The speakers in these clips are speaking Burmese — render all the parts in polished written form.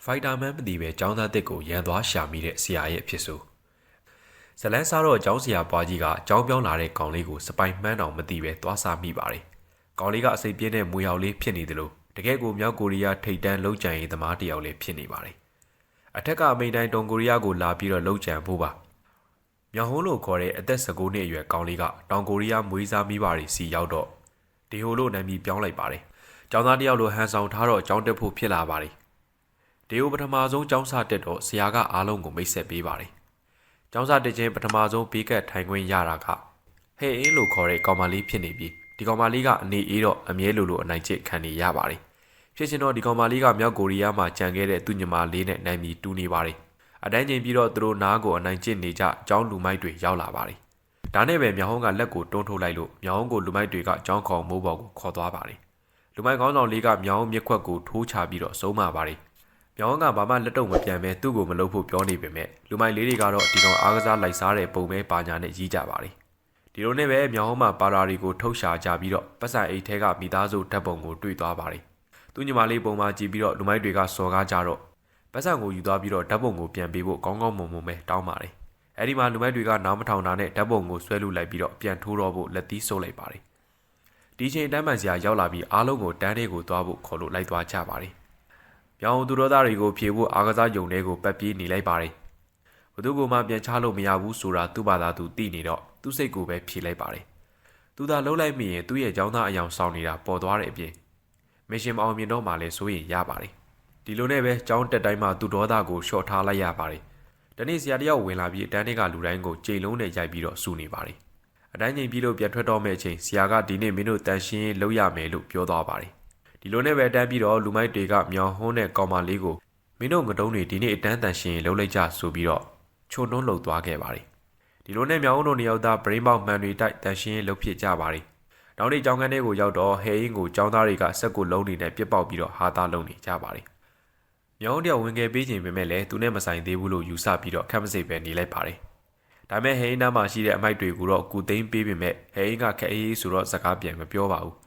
ဖိုက်တာမန်မသိပဲចောင်းသားတစ်ကိုရန်သွားရှာမိတဲ့ဆရာရဲ့ဖြစ်ဆိုဇလန်းစားတော့ចောင်းဆရာပွားကြီးကចောင်းပြောင်းလာတဲ့ကောင်လေးကိုစပိုင်မှန်းတော်မသိပဲသွားစားမိပါတယ်ကောင်လေးကအစိပ်ပြင်းတဲ့မွေရောက်လေးဖြစ်နေတယ်လို့တကယ်ကိုမြောက်ကိုရီးယားထိတ်တန်းလုံခြံရေးသမားတယောက်လေးဖြစ်နေပါတယ်အထက်ကအမိန်တိုင်းတောင်ကိုရီးယားကိုလာပြီးတော့လုံခြံဖို့ပါမြောင်ဟုံးလို့ခေါ်တဲ့အသက်19နှစ်အရွယ်ကောင်လေးကတောင်ကိုရီးယားမွေးစားမိပါရီစီရောက်တော့ဒီဟိုလို့နာမည်ပြောင်းလိုက်ပါတယ်ចောင်းသားတယောက်လိုဟန်ဆောင်ထားတော့ចောင်းတက်ဖို့ဖြစ်လာပါတယ်ဒီဟိုပထမဆုံးចောင်းစားတက်တော့ဆရာကအားလုံးကိုမိတ်ဆက်ပေးပါတယ်ចောင်းစားတက်ခြင်းပထမဆုံးဘေးကတ်ထိုင်ခွင့်ရတာကဟဲ့အင်းလို့ခေါ်တဲ့ကောင်မလေးဖြစ်နေပြီးဒီကောင်မလေးကအနေအေးတော့အမြဲလိုအနိုင်ကျင့်ခံနေရပါတယ်ဖြစ်ချင်တော့ဒီကောင်မလေးကမြောက်ကိုရီးယားမှာကြံခဲ့တဲ့သူ့ညီမလေးနဲ့နိုင်ပြီးတူးနေပါတယ်အတိုင်းချင်းပြီးတော့သူတို့နားကိုအနိုင်ကျင့်နေကြចောင်းလူမိုက်တွေရောက်လာပါတယ်ဒါနဲ့ပဲမြောင်ဟုံးကလက်ကိုတွန်းထုတ်လိုက်လို့မြောင်ဟုံးကိုလူမိုက်တွေကចောင်းခေါင်မိုးပေါ်ကိုခေါ်သွားပါတယ်လူမိုက်ခေါင်းဆောင်လေးကမြောင်ဟုံးမြက်ခွက်ကိုထိုးချပြီးတော့ဆုံးမပါတယ်မြောင်ဟုံးကဘာမှလက်တော့မပြန်ပဲသူ့ကိုမလုပ်ဖို့ပြောနေပေမဲ့လူမိုက်လေးတွေကတော့ဒီကောင်အားကစားလိုက်စားတဲ့ပုံပဲပါညာနဲ့ရီးကြပါတယ်ဒီလိုနဲ့ပဲမြောင်ဟုံးမှာပါရာတွေကိုထုတ်ရှာကြပြီးတော့ပတ်စံအိတ်ထဲကမိသားစုဓာတ်ပုံကိုတွေ့သွားပါတယ်သူညီမလေးပုံမှာကြည့်ပြီးတော့လူမိုက်တွေကစော်ကားကြတော့ပတ်စံကိုယူသွားပြီးတော့ဓာတ်ပုံကိုပြန်ပေးဖို့ကောင်းကောင်းမွန်မွန်ပဲတောင်းပါတယ်အဲဒီမှာလူမိုက်တွေကနားမထောင်တာနဲ့ဓာတ်ပုံကိုဆွဲလူလိုက်ပြီးတော့ပြန်ထိုးတော့ဖို့လက်သီးဆုပ်လိုက်ပါတယ်ဒီချိန်တန်းမှန်စရာရောက်လာပြီးအားလုံးကိုတန်းလေးကိုသွားဖို့ခေါ်လို့လိုက်သွားကြပါတယ်မြောင်သူတော်သားတွေကိုဖြေဖို့အားကစားယုံတွေကိုပတ်ပြေးနေလိုက်ပါတယ်ဘသူကမှပြန်ချလို့မရဘူးဆိုတာသူ့ဘာသာသူသိနေတော့သူ့စိတ်ကိုပဲဖြေလိုက်ပါတယ်သူသာလှုပ်လိုက်မိရင်သူ့ရဲ့ចောင်းသားအယောင်ဆောင်နေတာပေါ်သွားတဲ့အပြင်မရှင်မအောင်မြင်တော့မှလည်းစိုးရင်ရပါတယ်ဒီလိုနဲ့ပဲចောင်းတက်တိုင်းမှာသူ့ဒေါသကိုလျှော့ထားလိုက်ရပါတယ်တနေ့ဆရာတယောက်ဝင်လာပြီးအတန်းထဲကလူတိုင်းကိုကြိမ်လုံးနဲ့ရိုက်ပြီးတော့စူနေပါတယ်အတိုင်းချိန်ပြီးလို့ပြန်ထွက်တော့မယ့်အချိန်ဆရာကဒီနေ့မင်းတို့တန်ရှင်းလုပ်ရမယ်လို့ပြောသွားပါတယ်ဒီလိုနဲ့ပဲတန်းပြီးတော့လူမိုက်တွေကမြောင်ဟုံးတဲ့ကောင်မလေးကိုမင်းတို့ငတုံးတွေဒီနေ့အတန်းတန်ရှင်းလုပ်လိုက်ကြဆိုပြီးတော့ချုံနှုံးလှုပ်သွားခဲ့ပါတယ်ဒီလိုနဲ့မြောင်ဟုံးတို့နှစ်ယောက်သားဗရင်းပေါက်မှန်တွေတိုက်တန်ရှင်းလုပ်ဖြစ်ကြပါတယ်နောက်နေ့ကျောင်းခန်းထဲကိုရောက်တော့ဟဲအင်းကိုကျောင်းသားတွေကဆက်ကိုလုံးနေနဲ့ပြစ်ပေါက်ပြီးတော့ဟာသားလုံးနေကြပါတယ်မြောင်တယောက်ဝင်ခဲ့ပေးခြင်းပဲမဲ့လည်းသူနဲ့မဆိုင်သေးဘူးလို့ယူဆပြီးတော့ခက်မစိတ်ပဲနေလိုက်ပါတယ်ဒါမဲ့ဟဲအင်းနားမှာရှိတဲ့အမိုက်တွေကိုတော့ကူသိမ်းပေးပေမဲ့ဟဲအင်းကခက်အေးဆိုတော့စကားပြန်မပြောပါဘူး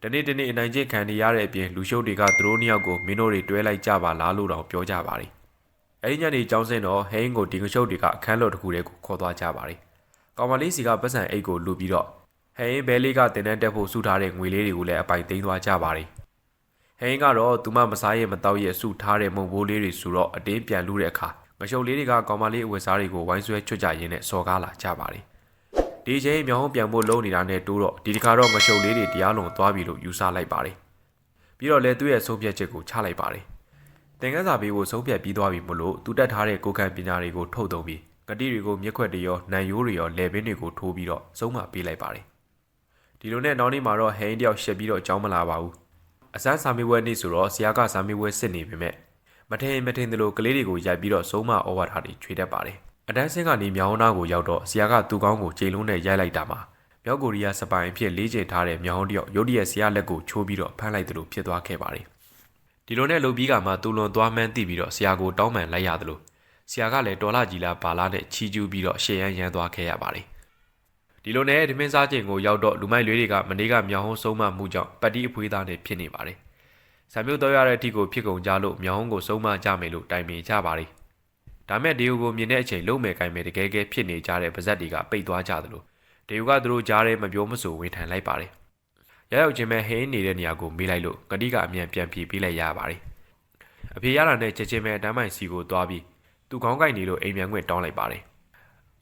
တနေ့အနိုင်ကျင့်ခံနေရတဲ့အပြင်လူရှုပ်တွေကသူတို့နှစ်ယောက်ကိုမင်းတို့တွေတွဲလိုက်ကြပါလားလို့တောင်ပြောကြပါတယ်အဲဒီညနေကျောင်းဆင်းတော့ဟဲအင်းကိုဒီငရှုပ်တွေကအခန်းတော်တစ်ခုထဲကိုခေါ်သွားကြပါတယ်ကောင်မလေးစီကပတ်စံအိတ်ကိုလူပြီးတော့ဟဲအင်းဘဲလေးကတင်တန်းတက်ဖို့စုထားတဲ့ငွေလေးတွေကိုလည်းအပိုင်သိမ်းသွားကြပါတယ်ဟင်းကတော့သူမမစားရဲ့မတော့ရဲ့စုထားတဲ့မုံဘိုးလေးတွေဆိုတော့အတင်းပြန်လူတဲ့အခါငရှုပ်လေးတွေကကောင်မလေးအဝတ်စားတွေကိုဝိုင်းဆွဲချွတ်ကြရင်းနဲ့စော်ကားလာကြပါတယ်ဒီချိန်မြောင်ဟုံးပြန်ဖို့လုံးနေတာနဲ့တိုးတော့ဒီတစ်ခါတော့ငရှုပ်လေးတွေတရားလုံးသွားပြီလို့ယူဆလိုက်ပါတယ်ပြီးတော့လည်းသူ့ရဲ့ဆုံးဖြတ်ချက်ကိုချလိုက်ပါတယ်သင်ခန်းစာပေးဖို့ဆုံးဖြတ်ပြီးသွားပြီမို့လို့သူတက်ထားတဲ့ကိုယ်ခံပညာတွေကိုထုတ်သုံးပြီးဂတိတွေကိုမြက်ခွက်တွေရောနံရိုးတွေရောလယ်ပင်တွေကိုထိုးပြီးတော့ဆုံးမပေးလိုက်ပါတယ်ဒီလိုနဲ့နောက်နေ့မှာတော့ဟင်းတယောက်ရှက်ပြီးတော့ကြောင်းမလာပါဘူးအစမ်းစာမေးပွဲနေ့ဆိုတော့ဆရာကစာမေးပွဲစစ်နေပေမဲ့မထင်သလိုကလေးတွေကိုရိုက်ပြီးတော့ဆုံးမဩဝါဒတွေခြွေတတ်ပါတယ်အတန်းစင်းကနေမြောင်းနာကိုရောက်တော့ဆရာကသူ့ကောင်းကိုကြိမ်လုံးနဲ့ရိုက်လိုက်တာမှာမြောက်ကိုရီးယားစပိုင်အဖြစ်လေးကျင်ထားတဲ့မြောင်းတယောက်ရုတ်တရက်ဆရာလက်ကိုချိုးပြီးတော့ဖမ်းလိုက်တယ်လို့ဖြစ်သွားခဲ့ပါတယ်ဒီလိုနဲ့လုံပြီးကမှသူလွန်သွားမှန်းသိပြီးတော့ဆရာကိုတောင်းပန်လိုက်ရတယ်လို့ဆရာကလည်းတော်လာကြီးလားဘာလားနဲ့ချီးကျူးပြီးတော့ရှေ့ရန်သွားခဲ့ရပါတယ်ဒီလိုနဲ့ဒီမင်းစားချိန်ကိုရောက်တော့လူမိုက်လေးတွေကမနေ့ကမြောင်ဟုံးဆုံးမမှုကြောင့်ပတ်တီးအဖွေးသားနဲ့ဖြစ်နေပါတယ်။ဆံမြုပ်တော့ရတဲ့အထိကိုဖြစ်ကုန်ကြလို့မြောင်ဟုံးကိုဆုံးမကြမယ်လို့တိုင်ပင်ကြပါတယ်။ဒါမဲ့ဒေယိုကိုမြင်တဲ့အချိန်လုံးမယ်ကိုင်မယ်တကယ်ဖြစ်နေကြတဲ့ပါဇက်တွေကပိတ်သွားကြသလိုဒေယိုကသူတို့ကြားထဲမပြောမဆိုဝင်ထိုင်လိုက်ပါတယ်။ရောက်ချင်းမဲ့ဟင်းနေတဲ့နေရာကိုမေးလိုက်လို့ဂတိကအမြန်ပြန်ပြေးပေးလိုက်ရပါတယ်။အဖေရတာနဲ့ချက်ချင်းပဲအတန်းမိုင်စီကိုသွားပြီးသူခေါင်းကိုက်နေလို့အိမ်မြန်ခွင့်တောင်းလိုက်ပါတယ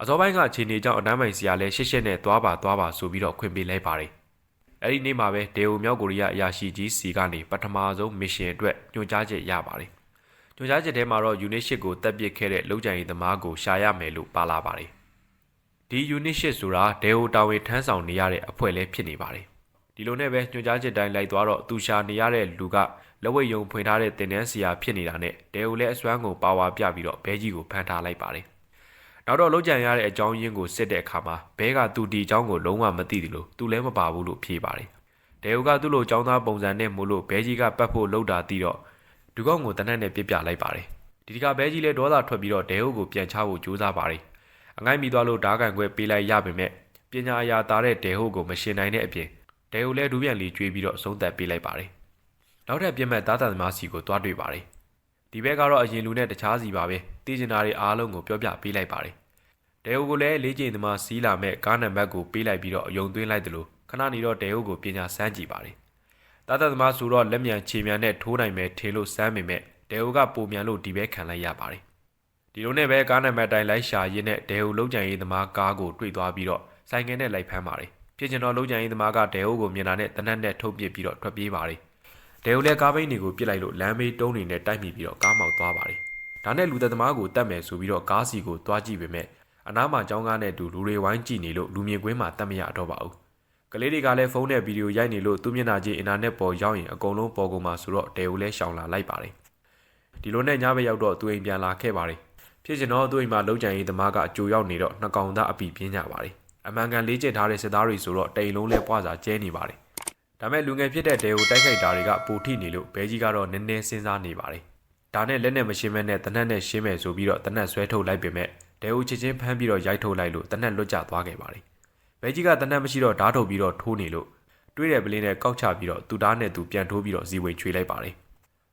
်အစောပိုင်းကခြေနေကြောင့်အတန်းပိုင်ဆရာလဲရှစ်နဲ့သွားပါဆိုပြီးတော့ခွင့်ပေးလိုက်ပါတယ်။အဲဒီနေ့မှာပဲဒေယိုမြောက်ကိုရီးယားအရာရှိကြီးစီကနေပထမဆုံးမစ်ရှင်အတွက်ညွှန်ကြားချက်ရပါတယ်။ညွှန်ကြားချက်ထဲမှာတော့ unit 8ကိုတက်ပစ်ခဲ့တဲ့လုံခြုံရေးသမားကိုရှာရမယ်လို့ပါလာပါတယ်။ဒီ unit 8ဆိုတာဒေယိုတာဝန်ထမ်းဆောင်နေရတဲ့အဖွဲ့လဲဖြစ်နေပါတယ်။ဒီလိုနဲ့ပဲညွှန်ကြားချက်တိုင်းလိုက်သွားတော့သူရှာနေရတဲ့လူကလက်ဝဲယုံဖွင့်ထားတဲ့တင်နန်းဆရာဖြစ်နေတာနဲ့ဒေယိုလဲအစွမ်းကိုပါဝါပြပြီးတော့ဘဲကြီးကိုဖမ်းထားလိုက်ပါတယ်။နောက်တော့လုံးကြံရတဲ့အကြောင်းရင်းကိုစစ်တဲ့အခါမှာဘဲကသူဒီအကြောင်းကိုလုံးဝမသိတယ်လို့သူလည်းမပါဘူးလို့ဖြေပါတယ်။ဒေယိုကသူ့လိုចောင်းသားပုံစံနဲ့မို့လို့ဘဲကြီးကပတ်ဖို့လှုပ်တာသိတော့ဒူကောင်းကိုတနက်နဲ့ပြစ်ပြလိုက်ပါတယ်။ဒီကဘဲကြီးလည်းဒေါသထွက်ပြီးတော့ဒေယိုကိုပြန်ချဖို့ကြိုးစားပါတယ်။အငိုင်းမိသွားလို့ဓာကန်ခွဲပေးလိုက်ရပေမဲ့ပညာအရာသားတဲ့ဒေယိုကိုမရှင်နိုင်တဲ့အပြင်ဒေယိုလည်းဒူးပြန်လီကျွေးပြီးတော့ဆုံးသက်ပေးလိုက်ပါတယ်။နောက်ထပ်ပြစ်မဲ့သားတန်သမားစီကိုတွားတွေ့ပါတယ်။ ဒီဘက်ကတော့အရင်လူနဲ့တခြားစီပါပဲတည်ကျင်တာတွေအားလုံးကိုပြောပြပေးလိုက်ပါတယ်တဲအိုကိုလည်းလေးကျင်သမားစီးလာမဲ့ကားနံပါတ်ကိုပေးလိုက်ပြီးတော့အယုံသွင်းလိုက်တယ်လို့ခဏနေတော့တဲအိုကိုပညာစမ်းကြည့်ပါတယ်တာသမားဆိုတော့လက်မြန်ခြေမြန်နဲ့ထိုးနိုင်မယ်ထင်လို့စမ်းပေမဲ့တဲအိုကပုံမြန်လို့ဒီဘက်ခံလိုက်ရပါတယ်ဒီလိုနဲ့ပဲကားနံပါတ်တိုင်းလိုက်ရှာရင်းနဲ့တဲအိုလုံးကြံရေးသမားကားကိုတွေ့သွားပြီးတော့ဆိုင်ငယ်နဲ့လိုက်ဖမ်းပါတယ်ဖြစ်ချင်တော့လုံးကြံရေးသမားကတဲအိုကိုမြင်တာနဲ့တနက်နဲ့ထုတ်ပစ်ပြီးတော့ထွက်ပြေးပါတယ်တဲအိုလည်းကားဘိန်းတွေကိုပစ်လိုက်လို့လမ်းမေးတုံးနေနဲ့တိုက်မိပြီးတော့ကားမောက်သွားပါတယ်ဒါနဲ့လူသက်သမားကိုတတ်မယ်ဆိုပြီးတော့ကားစီကိုတွားကြည့်ပေမဲ့အနားမှာကျောင်းကားနဲ့တူလူတွေဝိုင်းကြည့်နေလို့လူမြင်ကွင်းမှာတတ်မရတော့ပါဘူးကလေးတွေကလည်းဖုန်းနဲ့ဗီဒီယိုရိုက်နေလို့သူ့မျက်နှာချင်းအင်တာနက်ပေါ်ရောက်ရင်အကုန်လုံးပေါ်ကုန်မှာဆိုတော့တဲအိုလည်းရှောင်လာလိုက်ပါတယ်ဒီလိုနဲ့ညဘက်ရောက်တော့သူအိမ်ပြန်လာခဲ့ပါတယ်ဖြစ်ချင်တော့သူ့အိမ်မှာလုံးကြံရေးသမားကအကြိုရောက်နေတော့နှကောင်သားအပီပြင်းကြပါတယ်အမှန်ကန်လေးကျစ်ထားတဲ့စစ်သားတွေဆိုတော့တိမ်လုံးလဲပွားစာကျဲနေပါတယ်ဒါမဲ့လူငယ်ဖြစ်တဲ့တဲကိုတိုက်ခိုက်တာတွေကပိုထိနေလို့ဘဲကြီးကတော့နည်းနည်းစဉ်းစားနေပါတယ်ဒါနဲ့လက်နဲ့မရှင်းမဲနဲ့တနက်နဲ့ရှင်းမယ်ဆိုပြီးတော့တနက်ဆွဲထုတ်လိုက်ပေမဲ့တဲကိုချစ်ချင်းဖမ်းပြီးတော့ရိုက်ထုတ်လိုက်လို့တနက်လွတ်ကျသွားခဲ့ပါတယ်ဘဲကြီးကတနက်မရှိတော့ဓာတ်ထုတ်ပြီးတော့ထိုးနေလို့တွေးတဲ့ပလင်းနဲ့ကောက်ချပြီးတော့သူ့ဓာတ်နဲ့သူပြန်ထိုးပြီးတော့ဇီဝေချွေလိုက်ပါတယ်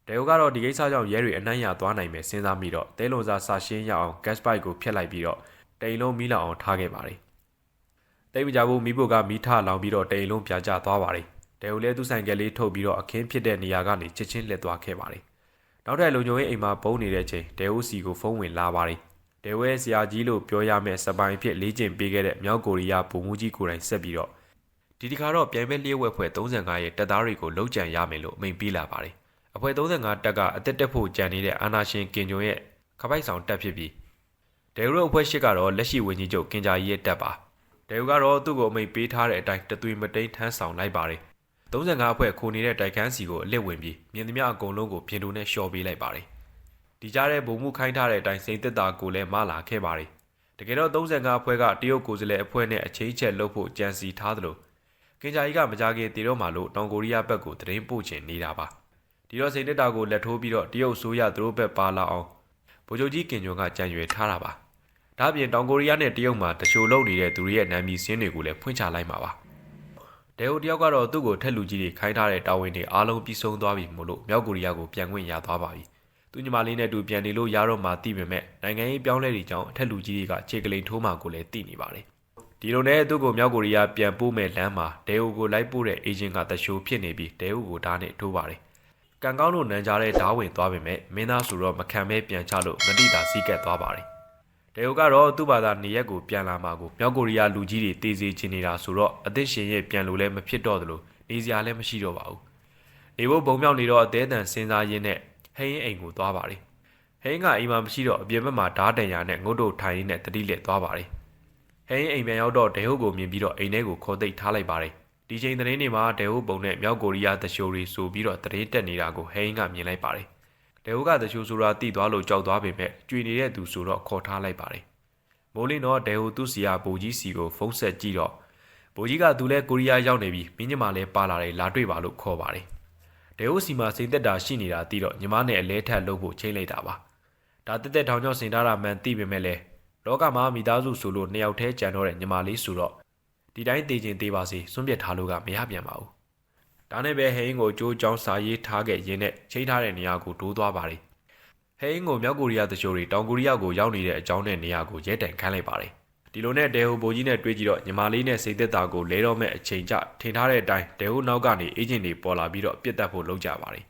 တဲကိုကတော့ဒီကိစ္စကြောင့်ရဲတွေအနှံ့ရသွားနိုင်မယ်စဉ်းစားပြီးတော့တဲလွန်စာစာရှင်းရအောင် gas pipe ကိုဖျက်လိုက်ပြီးတော့တိမ်လုံးမီးလောင်အောင်ထားခဲ့ပါတယ်တိတ်မကြဘူးမီးဖို့ကမီးထလောင်ပြီးတော့တိမ်လုံးပြာကျသွားပါတယ်တဲကိုလည်းသူ့ဆိုင်ကလေးထုတ်ပြီးတော့အခင်းဖြစ်တဲ့နေရာကနေချစ်ချင်းလက်သွားခဲ့ပါတယ်နောက်ထပ်လုံခြုံရေးအိမ်မှာပုံနေတဲ့အချိန်တဲအိုစီကိုဖုန်းဝင်လာပါတယ်တဲဝဲဆရာကြီးလို့ပြောရမယ့်စပိုင်ဖြစ်လေးကျင်ပေးခဲ့တဲ့မြောက်ကိုရီးယားဗိုလ်မှူးကြီးကိုယ်တိုင်ဆက်ပြီးတော့ဒီတစ်ခါတော့ပြိုင်ပွဲလျှို့ဝှက်ဖွဲ့35ရဲ့တပ်သားတွေကိုလှုပ်ကြံရမယ်လို့အမိန့်ပေးလာပါတယ်အဖွဲ့35တပ်ကအသက်တက်ဖို့ကြံနေတဲ့အာနာရှင်ကင်ဂျွန်ရဲ့ခပိုက်ဆောင်တပ်ဖြစ်ပြီးဒဲရိုအဖွဲ့8ကတော့လက်ရှိဝန်ကြီးချုပ်ကင်ဂျာကြီးရဲ့တပ်ပါဒဲရိုကတော့သူ့ကိုအမိန့်ပေးထားတဲ့အတိုင်းတသွေးမတိန်ထမ်းဆောင်လိုက်ပါတယ်35အဖွဲ့ခိုနေတဲ့တိုက်ခန်းစီကိုအလစ်ဝင်ပြီးမြင်သမျှအကုန်လုံးကိုပြင်တူနဲ့ရှော့ပေးလိုက်ပါတယ်ဒီကြားတဲ့ဗိုလ်မှူးခိုင်းထားတဲ့အတိုင်းစိန်သက်တာကိုလည်းမလာခဲ့ပါတယ်တကယ်တော့35အဖွဲ့ကတရုတ်ကိုယ်စားလှယ်အဖွဲ့နဲ့အချိတ်ချက်လုပ်ဖို့ကြံစီထားသလိုကင်ဂျာကြီးကမကြခင်တည်တော့မှလို့တောင်ကိုရီးယားဘက်ကိုတရင်ပို့ချင်နေတာပါဒီတော့စိန်သက်တာကိုလက်ထိုးပြီးတော့တရုတ်ဆိုးရသူတို့ဘက်ပါလာအောင်ဗိုလ်ချုပ်ကြီးကင်ဂျွန်ကကြံရွယ်ထားတာပါဒါပြင်တောင်ကိုရီးယားနဲ့တရုတ်မှာတချို့လုံနေတဲ့သူတွေရဲ့နာမည်စင်းတွေကိုလည်းဖွင့်ချလိုက်မှာပါဒဲအိုတယောက်ကတော့သူ့ကိုထက်လူကြီးတွေခိုင်းထားတဲ့တာဝန်တွေအားလုံးပြီးဆုံးသွားပြီမို့လို့မြောက်ကိုရီးယားကိုပြန်ခွင့်ရသွားပါပြီသူညီမလေးနဲ့တူပြန်နေလို့ရတော့မှသိပေမဲ့နိုင်ငံရေးပြောင်းလဲတွေကြောင့်အထက်လူကြီးတွေကခြေကလိန်ထိုးမှကိုလည်းသိနေပါတယ်ဒီလိုနဲ့သူ့ကိုမြောက်ကိုရီးယားပြန်ပို့မဲ့လမ်းမှာဒဲအိုကိုလိုက်ပို့တဲ့အေဂျင့်ကတရှိုးဖြစ်နေပြီးဒဲအိုကိုဓာတ်နဲ့ထိုးပါတယ်ကံကောင်းလို့နန်းကြတဲ့ဓာတ်ဝင်သွားပေမဲ့မင်းသားဆိုတော့မခံမဲပြန်ချလို့မတိတာစီးကပ်သွားပါတယ်ဒဲအိုကတော့သူ့ဘာသာနေရက်ကိုပြန်လာမှာကိုမြောက်ကိုရီးယားလူကြီးတွေတေးစေချင်နေတာဆိုတော့အသစ်ရှင်ရဲ့ပြန်လို့လည်းမဖြစ်တော့သလိုနေစရာလည်းမရှိတော့ပါဘူးနေဖို့ဘုံမြောက်နေတော့အသေးအံစဉ်းစားရင်းနဲ့ဟိန်းအိမ်ကိုသွားပါတယ်ဟိန်းကအိမ်မှာမရှိတော့အပြင်ဘက်မှာဓာတ်တန်ရာနဲ့ငုတ်တုတ်ထိုင်ရင်းနဲ့တတိလက်သွားပါတယ်ဟိန်းအိမ်ပြန်ရောက်တော့ဒဲဟုတ်ကိုမြင်ပြီးတော့အိမ်ထဲကိုခေါ်သိပ်ထားလိုက်ပါတယ်ဒီချိန်သတင်းတွေမှာဒဲဟုတ်ပုံနဲ့မြောက်ကိုရီးယားတရှိုးတွေဆိုပြီးတော့သတင်းတက်နေတာကိုဟိန်းကမြင်လိုက်ပါတယ်ဒဲဟုတ်ကတရှိုးဆိုတာတိသွားလို့ကြောက်သွားပေမဲ့ကြွေနေတဲ့သူဆိုတော့ခေါ်ထားလိုက်ပါတယ်မိုးလင်းတော့ဒဲဟုတ်သူ့စီယာဗိုလ်ကြီးစီကိုဖုန်းဆက်ကြည့်တော့ဗိုလ်ကြီးကသူလဲကိုရီးယားရောက်နေပြီးမင်းညီမလည်းပါလာတယ်လာတွေ့ပါလို့ခေါ်ပါတယ်ဒဲဟုတ်စီမှာစိန်သက်တာရှိနေတာသိတော့ညီမနဲ့အလဲထက်လုပ်ဖို့ချိန်လိုက်တာပါဒါတက်တက်ထောင်ချောင်းစင်ထားတာမှန်သိပေမဲ့လဲလောကမှာမိသားစုဆိုလို့နှစ်ယောက်တည်းကြံတော့တဲ့ညီမလေးဆိုတော့ဒီတိုင်းတေချင်းသေးပါစေစွန့်ပစ်ထားလို့ကမရပြန်ပါဘူးဒါနဲ့ပဲဟိန်းကိုကြိုးကြောင်းစာရေးထားခဲ့ရင်းနဲ့ချိန်ထားတဲ့နေရာကိုဒိုးသွားပါတယ်ဟိန်းကိုမြောက်ကိုရီးယားတချို့တွေတောင်ကိုရီးယားကိုရောက်နေတဲ့အကြောင်းနဲ့နေရာကိုရဲတံခန်းလိုက်ပါတယ်ဒီလိုနဲ့ဒဲဟိုဘိုကြီးနဲ့တွေ့ကြည့်တော့ညီမလေးနဲ့စိတ်သက်သာကိုလဲတော့မဲ့အချိန်ကျထင်ထားတဲ့အတိုင်းဒဲဟိုနောက်ကနေအေဂျင့်တွေပေါ်လာပြီးတော့ပြစ်တက်ဖို့လုပ်ကြပါတယ်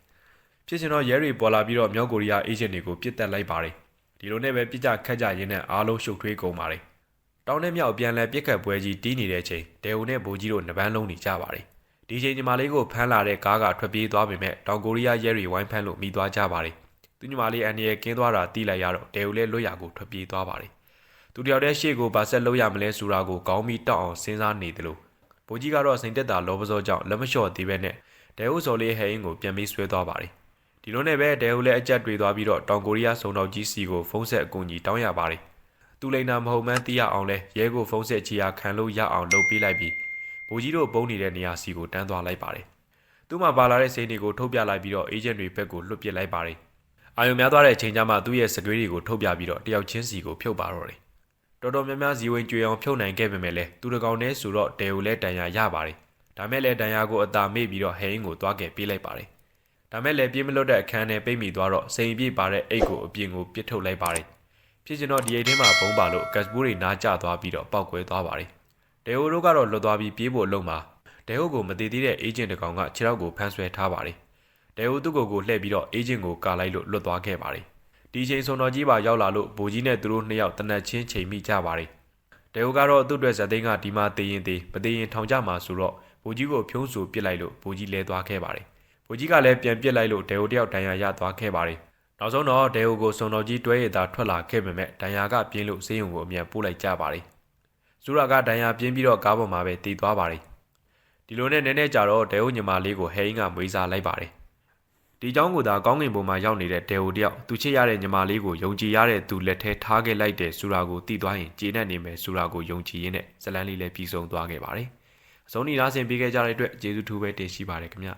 ဖြစ်ချင်တော့ရဲတွေပေါ်လာပြီးတော့မြောက်ကိုရီးယားအေဂျင့်တွေကိုပြစ်တက်လိုက်ပါတယ်ဒီလိုနဲ့ပဲပြစ်ကြခတ်ကြရင်းနဲ့အားလုံးရှုပ်ထွေးကုန်ပါတယ်တောင်းနဲ့မြောက်ပြန်လဲပြစ်ခတ်ပွဲကြီးတီးနေတဲ့ချိန်ဒဲဟိုနဲ့ဘိုကြီးတို့နှပန်းလုံးနေကြပါတယ်ဒီချိန်ညီမလေးကိုဖမ်းလာတဲ့ကားကထွက်ပြေးသွားပေမဲ့တောင်ကိုရီးယားရဲတွေဝိုင်းဖမ်းလို့မိသွားကြပါတယ်သူညီမလေးအန်ရီကင်းသွားတာတီးလိုက်ရတော့ဒဲဟိုလည်းလွတ်ရာကိုထွက်ပြေးသွားပါတယ်သူတယောက်တည်းရှေ့ကိုဗာဆက်လို့ရမလဲဆိုတာကိုကောင်းပြီးတောက်အောင်စဉ်းစားနေတယ်လို့ဘိုကြီးကတော့စိန်တက်တာလောပစောကြောင့်လက်မလျှော့သေးပဲနဲ့ဒဲဟိုစော်လေးဟဲအင်းကိုပြန်ပြီးဆွဲသွားပါတယ်ဒီလိုနဲ့ပဲဒဲဟိုလည်းအကြက်တွေသွားပြီးတော့တောင်ကိုရီးယားစုံတော်ကြီးစီကိုဖုန်းဆက်အကူအညီတောင်းရပါတယ်သူလိန်နာမဟုတ်မှန်းသိရအောင်လဲရဲကိုဖုန်းဆက်ချီယာခံလို့ရအောင်လုပ်ပေးလိုက်ပြီးဘိုကြီးတို့ပုံနေတဲ့နေရာစီကိုတန်းသွားလိုက်ပါတယ်သူ့မှာပါလာတဲ့စိန်တွေကိုထုတ်ပြလိုက်ပြီးတော့အေဂျင့်တွေဘက်ကိုလွတ်ပစ်လိုက်ပါတယ်အာယုံများသွားတဲ့အချိန်ကျမှသူ့ရဲ့စကွေးတွေကိုထုတ်ပြပြီးတော့တယောက်ချင်းစီကိုဖြုတ်ပါတော့တယ်တော်တော်များများဇီဝင်ကြွေအောင်ဖြုတ်နိုင်ခဲ့ပေမဲ့လည်းသူတကောင်နဲ့ဆိုတော့ဒဲကိုလည်းတန်ရာရပါတယ်ဒါမဲ့လည်းတန်ရာကိုအသာမေ့ပြီးတော့ဟိန်းကိုသွားခဲ့ပေးလိုက်ပါတယ် ဒါမဲ့လည်းပြေးမလွတ်တဲ့အခန်းထဲပိတ်မိသွားတော့စိန်ပြေးပါတဲ့အိတ်ကိုအပြင်ကိုပစ်ထုတ်လိုက်ပါတယ်ဖြစ်ချင်တော့ဒီအိတ်ထဲမှာဘုံပါလို့ကတ်စပူးတွေနားကျသွားပြီးတော့ပောက်ကွဲသွားပါတယ်ဒေဟိုတို့ကတော့လွတ်သွားပြီးပြေးဖို့အလုံးမှာဒေဟိုကိုမတည်သေးတဲ့အေဂျင့်တစ်ကောင်ကခြေထောက်ကိုဖမ်းဆွဲထားပါတယ်ဒေဟိုသူ့ကိုလှည့်ပြီးတော့အေဂျင့်ကိုကာလိုက်လို့လွတ်သွားခဲ့ပါတယ်ဒီချိန်စုံတော်ကြီးပါရောက်လာလို့ဗိုလ်ကြီးနဲ့သူတို့နှစ်ယောက်တနက်ချင်းချိန်မိကြပါတယ်ဒေဟိုကတော့သူ့အတွက်ဇက်သိန်းကဒီမှာတည်ရင်တည်မတည်ရင်ထောင်ကြမှာဆိုတော့ဗိုလ်ကြီးကိုဖြုံးဆူပစ်လိုက်လို့ဗိုလ်ကြီးလဲသွားခဲ့ပါတယ်ဗိုလ်ကြီးကလည်းပြန်ပစ်လိုက်လို့ဒေဟိုတယောက်ဒဏ်ရာရသွားခဲ့ပါတယ်နောက်ဆုံးတော့ဒေဟိုကိုစုံတော်ကြီးတွဲရတာထွက်လာခဲ့ပေမဲ့ဒဏ်ရာကပြင်းလို့ဆေးရုံကိုအမြန်ပို့လိုက်ကြပါတယ်ဇူရာကဒဏ်ရာပြင်းပြီးတော့ကားပေါ်မှာပဲတည်သွားပါတယ်ဒီလိုနဲ့နည်းနည်းကြာတော့ဒေဟိုညီမလေးကိုဟဲအင်းကမွေးစားလိုက်ပါတယ်ဒီเจ้าကိုသာကောင်းကင်ဘုံမှာရောက်နေတဲ့ဒေဟိုတယောက်သူချစ်ရတဲ့ညီမလေးကိုယုံကြည်ရတဲ့သူလက်ထဲထားခဲ့လိုက်တဲ့ဇူရာကိုတည်သွားရင်ကျေနပ်နေမယ်ဇူရာကိုယုံကြည်ရင်းနဲ့ဇလန်းလေးလည်းပြီးဆုံးသွားခဲ့ပါတယ်အဆုံးဒီလားဆင်ပေးခဲ့ကြတဲ့အတွက်ကျေးဇူးထူးပဲတင်ရှိပါတယ်ခင်ဗျ